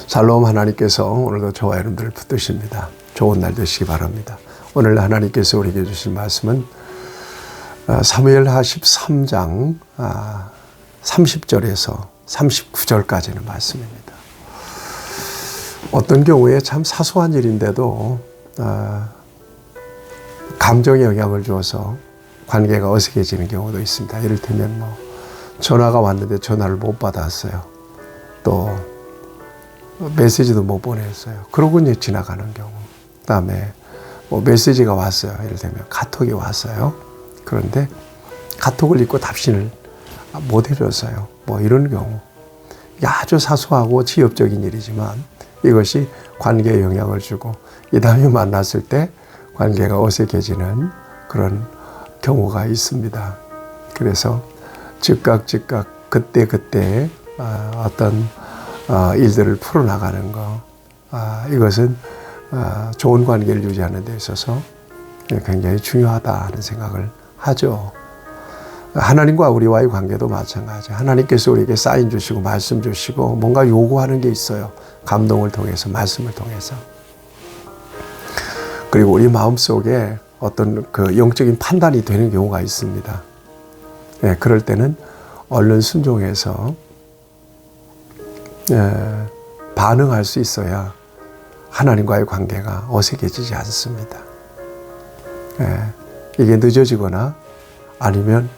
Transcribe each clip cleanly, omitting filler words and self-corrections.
샬롬. 하나님께서 오늘도 저와 여러분들을 붙드십니다. 좋은 날 되시기 바랍니다. 오늘 하나님께서 우리에게 주신 말씀은 사무엘하 13장 30절에서 39절까지는 말씀입니다. 어떤 경우에 참 사소한 일인데도 감정에 영향을 주어서 관계가 어색해지는 경우도 있습니다. 이를테면 전화가 왔는데 전화를 못 받았어요. 또 메시지도 못 보냈어요. 그러고 이제 지나가는 경우. 그다음에 메시지가 왔어요. 이를테면 카톡이 왔어요. 그런데 카톡을 읽고 답신을 못 해줬어요. 이런 경우. 이게 아주 사소하고 지엽적인 일이지만 이것이 관계에 영향을 주고 이 다음에 만났을 때 관계가 어색해지는 그런 경우가 있습니다. 그래서 즉각 그때 어떤 일들을 풀어나가는 거, 이것은 좋은 관계를 유지하는 데 있어서 굉장히 중요하다 하는 생각을 하죠. 하나님과 우리와의 관계도 마찬가지예요. 하나님께서 우리에게 사인 주시고 말씀 주시고 뭔가 요구하는 게 있어요. 감동을 통해서, 말씀을 통해서. 그리고 우리 마음속에 어떤 그 영적인 판단이 되는 경우가 있습니다. 그럴 때는 얼른 순종해서 반응할 수 있어야 하나님과의 관계가 어색해지지 않습니다. 이게 늦어지거나 아니면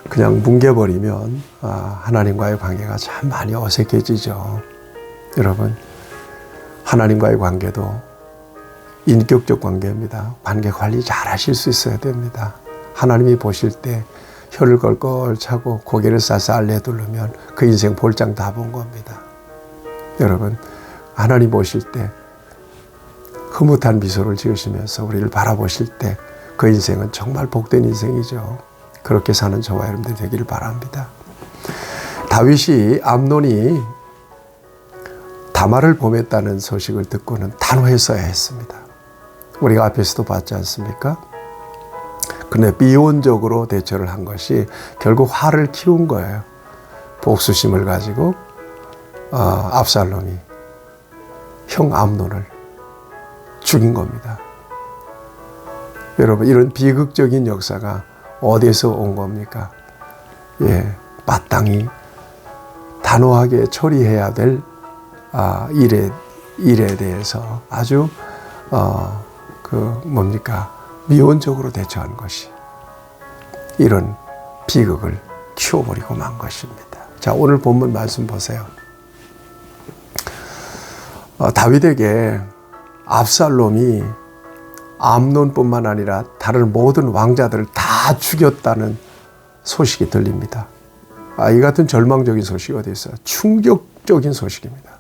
그냥 뭉개버리면 하나님과의 관계가 참 많이 어색해지죠. 여러분, 하나님과의 관계도 인격적 관계입니다. 관계 관리 잘 하실 수 있어야 됩니다. 하나님이 보실 때 혀를 걸걸 차고 고개를 쌀쌀 내두르면 그 인생 볼장 다 본 겁니다. 여러분, 하나님 보실 때 흐뭇한 미소를 지으시면서 우리를 바라보실 때 그 인생은 정말 복된 인생이죠. 그렇게 사는 저와 여러분들 되기를 바랍니다. 다윗이 암논이 다말을 범했다는 소식을 듣고는 단호했어야 했습니다. 우리가 앞에서도 봤지 않습니까? 근데 비혼적으로 대처를 한 것이 결국 화를 키운 거예요. 복수심을 가지고 압살롬이 형 암논을 죽인 겁니다. 여러분, 이런 비극적인 역사가 어디에서 온 겁니까? 마땅히 단호하게 처리해야 될 일에 대해서 아주 미온적으로 대처한 것이 이런 비극을 키워버리고 만 것입니다. 자, 오늘 본문 말씀 보세요. 다윗에게 압살롬이 암논뿐만 아니라 다른 모든 왕자들을 다 죽였다는 소식이 들립니다. 이 같은 절망적인 소식이 어디 있어요? 충격적인 소식입니다.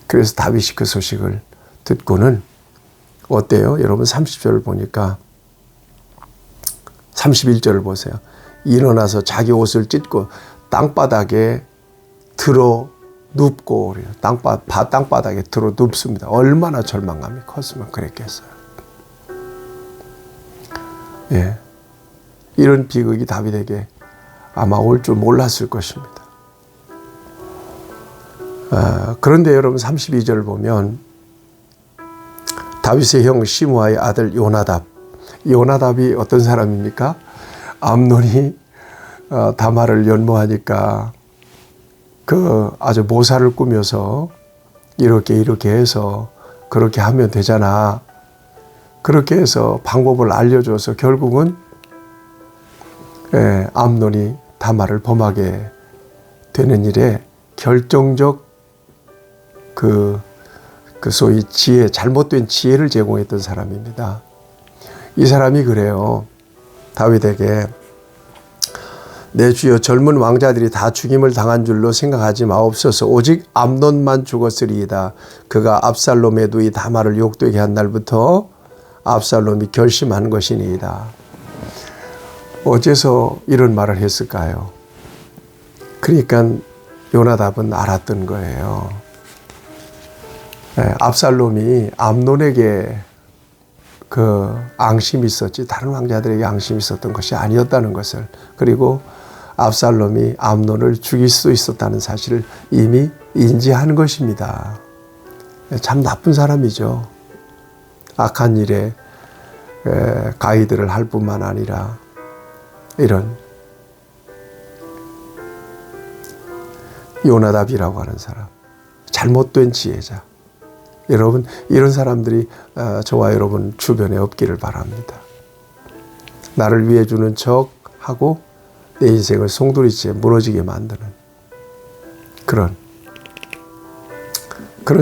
그래서 다윗이 그 소식을 듣고는 어때요? 여러분 30절을 보니까 31절을 보세요. 일어나서 자기 옷을 찢고 땅바닥에 들어 눕고 땅바닥에 들어 눕습니다. 얼마나 절망감이 컸으면 그랬겠어요. 이런 비극이 다윗에게 아마 올 줄 몰랐을 것입니다. 그런데 여러분 32절을 보면 다윗의 형 시므아의 아들 요나답이 어떤 사람입니까? 암논이 다말을 연모하니까 아주 모사를 꾸며서 이렇게 해서 그렇게 하면 되잖아. 그렇게 해서 방법을 알려줘서 결국은 암논이 다말을 범하게 되는 일에 결정적 소위 잘못된 지혜를 제공했던 사람입니다. 이 사람이 그래요. 다윗에게 내 주여 젊은 왕자들이 다 죽임을 당한 줄로 생각하지 마옵소서. 오직 암논만 죽었으리이다. 그가 압살롬의 누이 다말을 욕되게 한 날부터 압살롬이 결심한 것이니이다. 어째서 이런 말을 했을까요? 그러니까 요나답은 알았던 거예요. 압살롬이 암논에게 앙심이 있었지 다른 왕자들에게 앙심이 있었던 것이 아니었다는 것을, 그리고 압살롬이 암논을 죽일 수 있었다는 사실을 이미 인지하는 것입니다. 참 나쁜 사람이죠. 악한 일에 가이드를 할 뿐만 아니라 이런 요나답이라고 하는 사람, 잘못된 지혜자. 여러분, 이런 사람들이 저와 여러분 주변에 없기를 바랍니다. 나를 위해 주는 척 하고 내 인생을 송두리째 무너지게 만드는 그런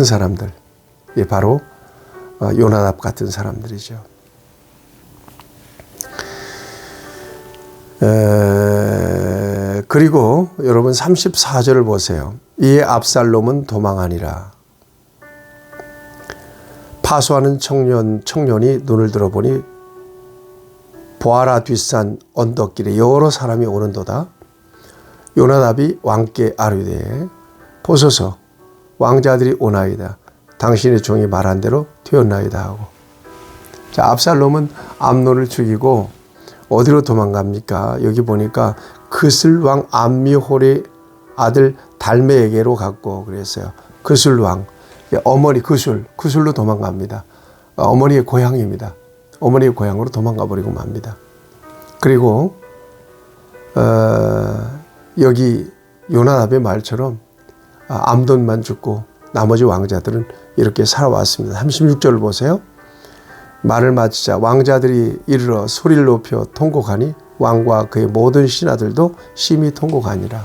사람들, 바로 요나답 같은 사람들이죠. 그리고 여러분 34절을 보세요. 이에 압살롬은 도망하니라. 파수하는 청년이 눈을 들어보니 보아라 뒷산 언덕길에 여러 사람이 오는도다. 요나답이 왕께 아뢰되 보소서 왕자들이 오나이다. 당신의 종이 말한 대로 되었나이다 하고. 자, 압살롬은 암논을 죽이고 어디로 도망갑니까? 여기 보니까 그슬왕 암미홀의 아들 달메에게로 갔고 그랬어요. 그슬왕, 어머니 그술로 도망갑니다. 어머니의 고향입니다. 어머니의 고향으로 도망가 버리고 맙니다. 그리고 여기 요나답의 말처럼 암돈만 죽고 나머지 왕자들은 이렇게 살아왔습니다. 36절을 보세요. 말을 마치자 왕자들이 이르러 소리를 높여 통곡하니 왕과 그의 모든 신하들도 심히 통곡하니라.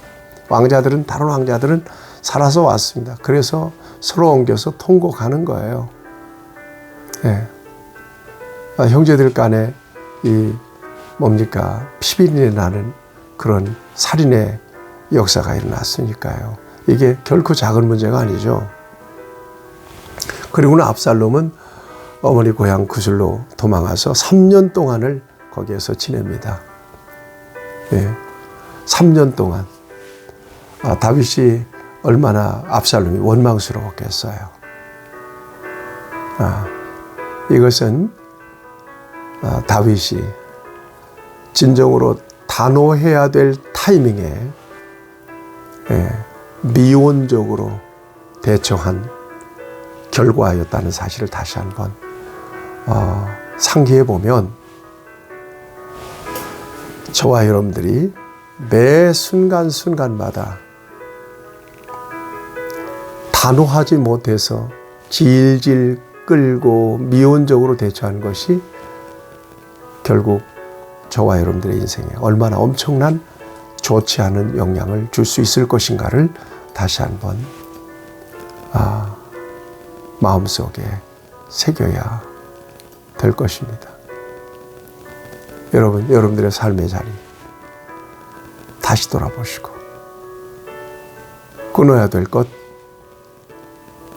다른 왕자들은 살아서 왔습니다. 그래서 서로 옮겨서 통곡하는 거예요. 네. 형제들 간에 피비린내 나는 그런 살인의 역사가 일어났으니까요. 이게 결코 작은 문제가 아니죠. 그리고는 압살롬은 어머니 고향 구술로 도망가서 3년 동안을 거기에서 지냅니다. 네. 3년 동안. 다윗이 얼마나 압살롬이 원망스러웠겠어요. 이것은 다윗이 진정으로 단호해야 될 타이밍에 미온적으로 대처한 결과였다는 사실을 다시 한번 상기해 보면 저와 여러분들이 매 순간순간마다 단호하지 못해서 질질 끌고 미온적으로 대처하는 것이 결국 저와 여러분들의 인생에 얼마나 엄청난 좋지 않은 영향을 줄 수 있을 것인가를 다시 한번 마음속에 새겨야 될 것입니다. 여러분들의 삶의 자리 다시 돌아보시고 끊어야 될 것,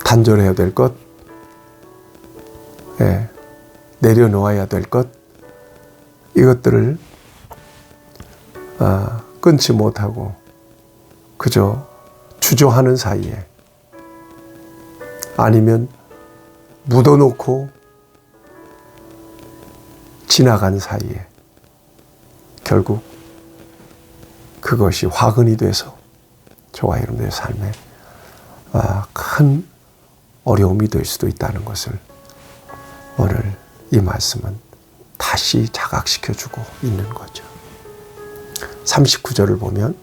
단절해야 될 것, 내려놓아야 될 것, 이것들을 끊지 못하고 그저 주저하는 사이에 아니면 묻어놓고 지나간 사이에 결국 그것이 화근이 돼서 저와 여러분들의 삶에 큰 어려움이 될 수도 있다는 것을 오늘 이 말씀은 다시 자각시켜주고 있는 거죠. 39절을 보면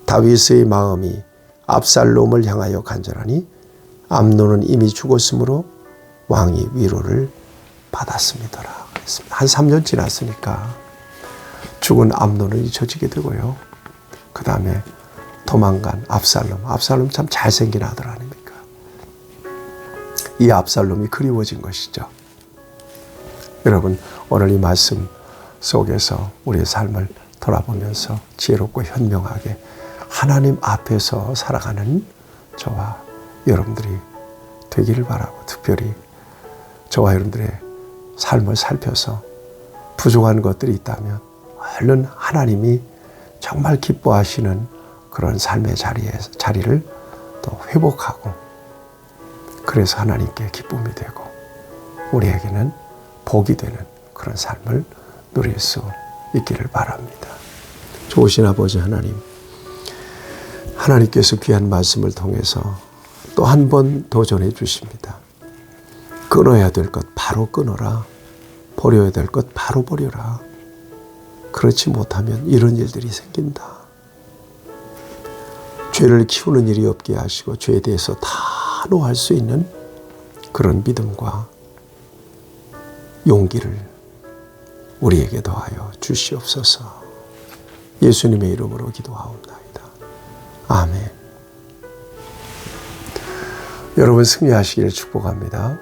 다윗의 마음이 압살롬을 향하여 간절하니 암논은 이미 죽었으므로 왕이 위로를 받았음이더라. 한 3년 지났으니까 죽은 암논은 잊혀지게 되고요. 그 다음에 도망간 압살롬 참 잘생긴 아들 아닙니까? 이 압살롬이 그리워진 것이죠. 여러분, 오늘 이 말씀 속에서 우리의 삶을 돌아보면서 지혜롭고 현명하게 하나님 앞에서 살아가는 저와 여러분들이 되기를 바라고, 특별히 저와 여러분들의 삶을 살펴서 부족한 것들이 있다면 얼른 하나님이 정말 기뻐하시는 그런 삶의 자리를 또 회복하고, 그래서 하나님께 기쁨이 되고 우리에게는 복이 되는 그런 삶을 누릴 수 있기를 바랍니다. 좋으신 아버지 하나님, 하나님께서 귀한 말씀을 통해서 또 한 번 도전해 주십니다. 끊어야 될 것 바로 끊어라. 버려야 될 것 바로 버려라. 그렇지 못하면 이런 일들이 생긴다. 죄를 키우는 일이 없게 하시고 죄에 대해서 다 노할 수 있는 그런 믿음과 용기를 우리에게 더하여 주시옵소서. 예수님의 이름으로 기도하옵나이다. 아멘. 여러분 승리하시기를 축복합니다.